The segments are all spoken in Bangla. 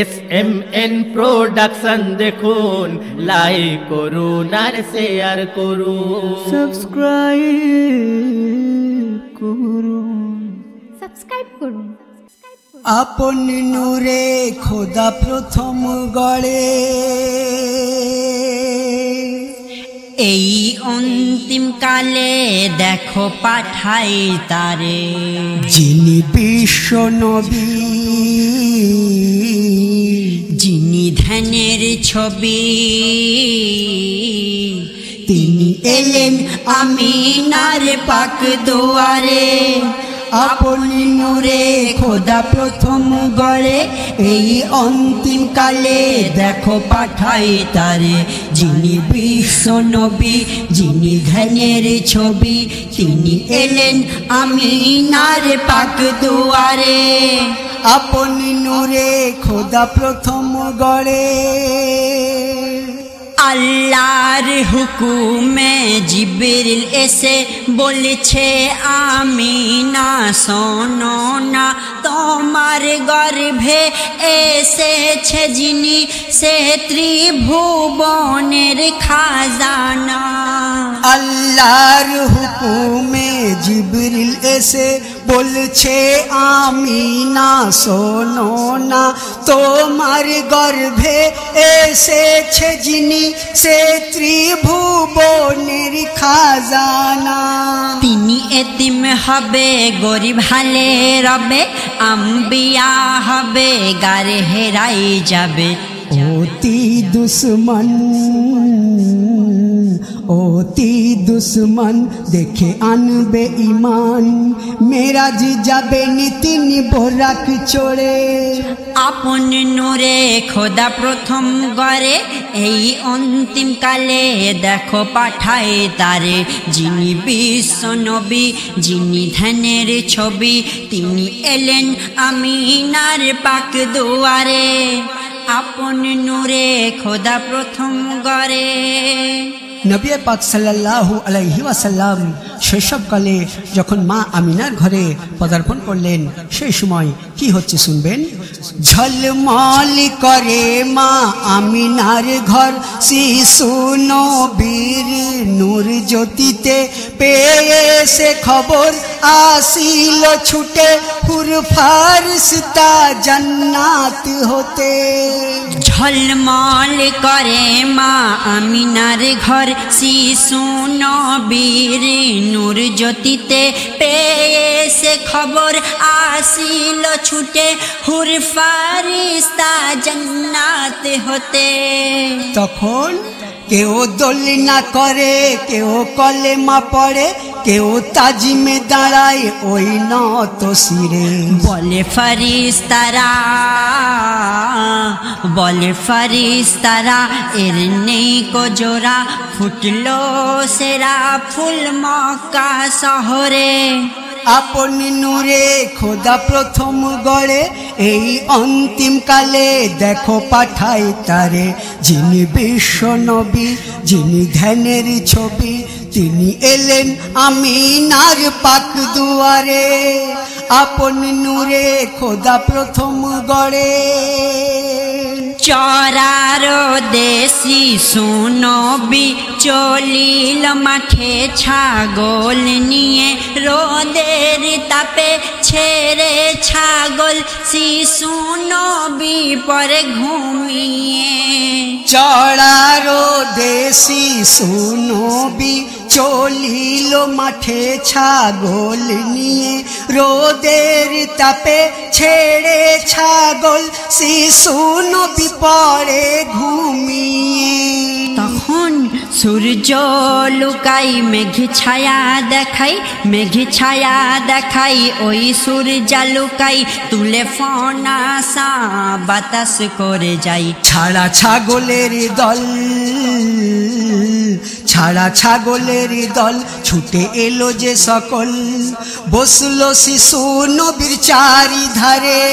SMN প্রোডাকশন দেখুন, লাইক করুন আর শেয়ার করুন, সাবস্ক্রাইব করুন। আপন নূরে খোদা প্রথম গড়ে, এই অন্তিম কালে দেখো পাঠাই তারে, যিনি বিশ্ব নবী, যিনি ধ্যানের ছবি, তিনি এলেন আমিনার পাক দুয়ারে। আপন নূরে খোদা প্রথম গড়ে, এই অন্তিম কালে দেখো পাঠাই তারে, যিনি বিশ্ব নবী, যিনি ধ্যানের ছবি, তিনি এলেন আমিনার পাক দুয়ারে। আপন নূরে খোদা প্রথম গড়ে, আল্লাহর হুকুমে জিবরিল এসে বলেছে আমিনা শোনো না, তোমার গর্ভে এসেছে যিনি, সে ত্রিভুবনের খাজানা। আল্লাহর হুকুমে জিবরিল এসে বলছে আমিনা শোনো না, তোমার গর্ভে এসেছে যিনি, সে ত্রিভুবনের খাজানা। তিনি এতিম হবে, গরিব হালে রবে, আম্বিয়া হবে, গারে হেরাই যাবে। অতি দুশ্মন, অতি দুশ্মন দেখে আনবে ইমান, মেরাজ যাবে নিতিন বোরাক চড়ে। আপন নূরে খোদা প্রথম গড়ে, এই অন্তিম কালে দেখো পাঠাই তারে, যিনি বিশ্ব নবী, যিনি ধ্যানের ছবি, তিনি এলেন আমিনার পাক দুয়ারে। আপন নূরে খোদা প্রথম গড়ে। নবী পাক সাল্লাল্লাহু আলাইহি ওয়াসাল্লাম শৈশবকালে যখন মা আমিনার ঘরে পদার্পণ করলেন, সেই সময় কি হচ্ছে শুনবেন। ঝলমল করে মা আমিনার ঘর, শিশু নবীর নূর জ্যোতিতে পেয়ে সে খবর, আসিল ছুটে হুর ফারিস্তা জান্নাত হতে। ঝলমল করে মা আমিনার ঘর, শিশু নবীর নূর জ্যোতিতে পেয়ে সে খবর, আসিল ছুটে হুর ফারিস্তা জান্নাত হতে। তখন কেউ দোলনা করে, কেউ কলেমা পড়ে, কেউ তাজিমে দাঁড়ায় ওই নত শিরে। বলে ফারিস্তারা, বলে ফারিস্তারা, এর নেই কো জোড়া, ফুটলো সেরা ফুল মক্কা শহরে। আপন নূরে খোদা প্রথম গড়ে, এই অন্তিম কালে দেখো পাঠাই তারে, যিনি বিশ্ব নবী, যিনি ধ্যানের ছবি, তিনি এলেন আমিনার পাক দুয়ারে। আপন নূরে খোদা প্রথম গড়ে। চরার দেশি সুনবী চলিল মাঠে ছাগল নিয়ে, রোদের তাপে ছেড়ে ছাগল শিশু নবী পরে ঘুমিয়ে। চড়ার দেশি সুনবী চলিল মাঠে ছাগল নিয়ে, রোদের তাপে ছেড়ে ছাগল শিশু নবী পরে ঘুমিয়ে। তখন সূর্য লুকাই মেঘ ছায়া দেখাই, মেঘ ছায়া দেখাই, ওই সূর্য লুকাই, তুলে ফনাসা বাতাস করে যাই। ছাড়া ছাগলের দল, ছাড়া ছাগলের দল ছুটে এলো যে সকল, বসলো শিশু নবীর চারিধারে।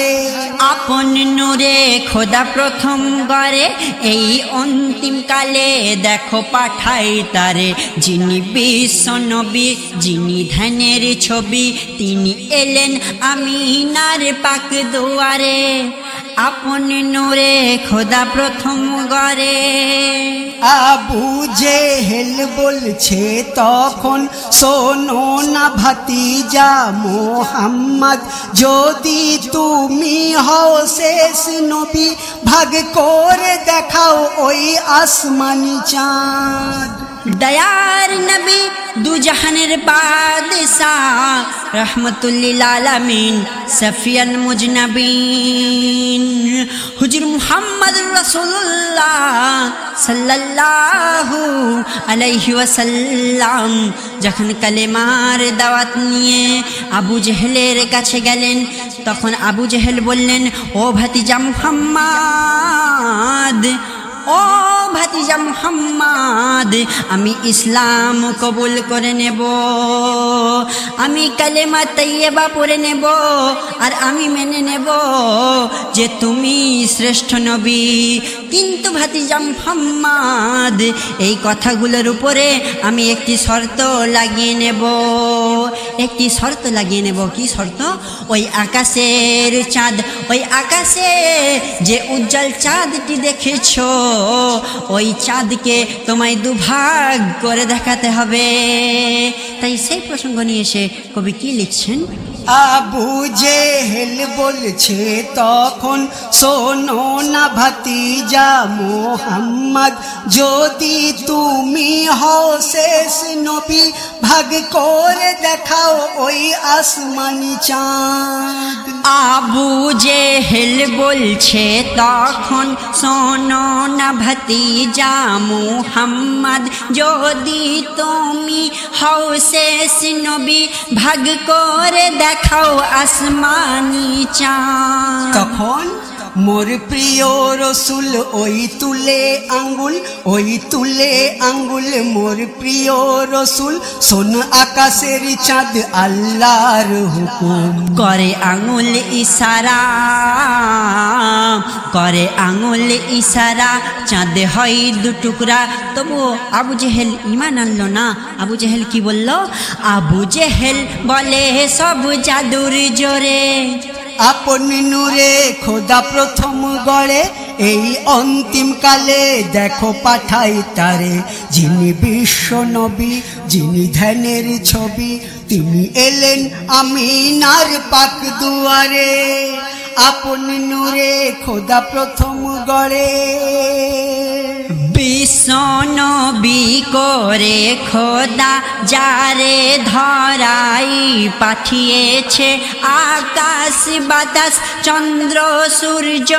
আপন নূরে খোদা প্রথম গড়ে, এই অন্তিম কালে দেখো পাঠাই তারে, যিনি বিশ্ব নবী, যিনি ধ্যানের ছবি, তিনি এলেন আমিনার পাক দুয়ারে। আপন নূরে খোদা প্রথম গড়ে। আবু জেহেল বলছে তখন, শোনো না ভাতিজা মোহাম্মদ, যদি তুমি হও শেষ নবী, ভাগ করে দেখাও ওই আসমানি চাঁদ। দয়ার নবী দু জাহানের বাদশাহ, রহমতুল্লিল আলামিন সফিয়াল মুজনবিন, হুজুর মুহাম্মদ রাসূলুল্লাহ সাল্লাল্লাহু আলাইহি ওয়াসাল্লাম যখন কালেমার দাওয়াত নিয়ে আবু জেহেলের কাছে গেলেন, তখন আবু জেহেল বললেন, ও ভাতিজা মুহাম্মদ, ও ভাতিজা মুহাম্মদ, আমি ইসলাম কবুল করে নেব, আমি কালেমা তাইয়্যিবা পড়ে নেব, আর আমি মেনে নেব যে তুমি শ্রেষ্ঠ নবী। কিন্তু ভাতিজা মুহাম্মদ, এই কথাগুলোর উপরে আমি একটি শর্ত লাগিয়ে নেব, একটি শর্ত লাগিয়ে নেব। কি শর্ত? ওই আকাশের চাঁদ, ওই আকাশে যে উজ্জ্বল চাঁদটি দেখেছো, ওই চাঁদকে তোমায় দুভাগ করে দেখাতে হবে। তাই সেই প্রসঙ্গ নিয়ে এসে কবি কি লিখছেন? আবু জেহেল বলছে তখন, শোনো না ভাতিজা মোহাম্মদ, যদি তুমি হও শেষ নবী, ভাগ করে দেখাও ওই আসমানি চাঁদ। আবু জেহেল বলছে তখন, শোনো না ভাতিজা মুহাম্মদ, যদি তুমি হও শেষ নবী, ভাগ করে দেখাও আসমানি চাঁদ। তখন মোর প্রিয় রসুল ওই তুলে আঙ্গুল, ওই তুলে আঙ্গুল মোর প্রিয় রসুল, শোন আকাশের চাঁদ আল্লাহর হুকুম। করে আঙুল ইশারা, করে আঙুল ইশারা, চাঁদ হয় দু টুকরা। তবু আবু জেহেল ঈমান আনলো না। আবু জেহেল কি বলল? আবু জেহেল বলে সব জাদুর জোরে, আপন নূরে খোদা প্রথম গড়ে, এই অন্তিম কালে দেখো পাঠাই তারে, যিনি বিশ্ব নবী, যিনি ধ্যানের ছবি, তিনি এলেন আমিনার পাক দুয়ারে, আপন নূরে খোদা প্রথম গড়ে। বিশ্ব নবী করে খোদা যারে ধরাই পাঠিয়েছে, আকাশ বাতাস চন্দ্র সূর্য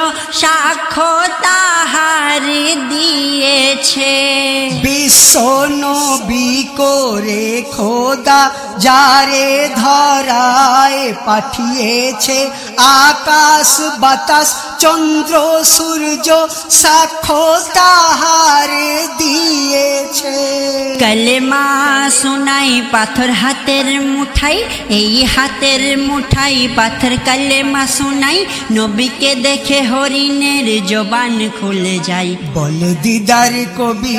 সাক্ষ্য তাহার দিয়েছে। বিশ্ব নবী করে খোদা যারে ধরায় পাঠিয়েছে, আকাশ বাতাস চন্দ্র সূর্য সাক্ষ্য তাহারে দিয়েছে। কলেমা শোনাই পাথর হাতের মুঠাই, এই হাতের মুঠাই পাথর কলেমা শোনাই, নবীকে দেখে হরিণের জবান খুলে যায়। বলে দিদার কবি,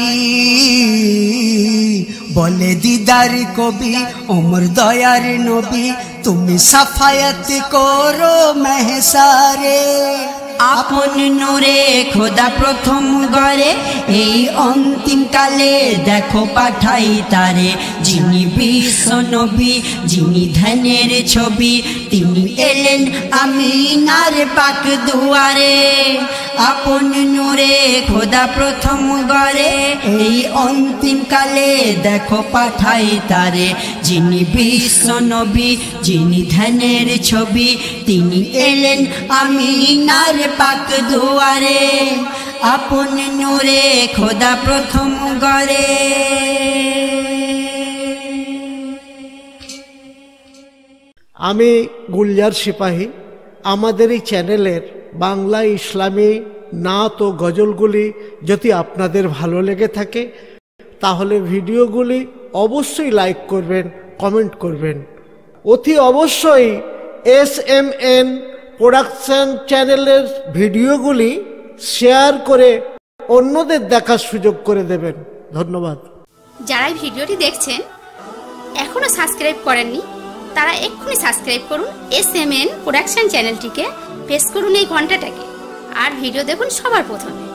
বলে দিদার কবি, ওমর দয়ার নবী, তুমি সাফায়াত করো মেহসারে, আপন নূরে খোদা প্রথম গড়ে, এই অন্তিম কালে দেখো পাঠাই তারে, যিনি বিশ্ব নবী, যিনি ধ্যানের ছবি, তিনি এলেন আমিনার পাক দুয়ারে, আপন নূরে খোদা প্রথম গড়ে, এই অন্তিম কালে দেখো পাঠাই তারে, যিনি বিশ্ব নবী, যিনি ধ্যানের ছবি, তিনি এলেন আমিনার পাক দুয়ারে, আপন নূরে খোদা প্রথম গড়ে। আমি গুলজার সিপাহী। আমাদের এই চ্যানেলের বাংলা ইসলামী নাত ও গজলগুলি যদি আপনাদের ভালো লেগে থাকে, তাহলে ভিডিওগুলি অবশ্যই লাইক করবেন, কমেন্ট করবেন। অতি অবশ্যই SMN প্রোডাকশন চ্যানেলের ভিডিওগুলি শেয়ার করে অন্যদের দেখার সুযোগ করে দেবেন। ধন্যবাদ। যারা ভিডিওটি দেখছেন এখনো সাবস্ক্রাইব করেননি, তারা এক্ষুনি সাবস্ক্রাইব করুন SMN প্রোডাকশন চ্যানেলটিকে, প্রেস করুন এই ঘন্টাটাকে। আর ভিডিও দেখুন সবার প্রথমে।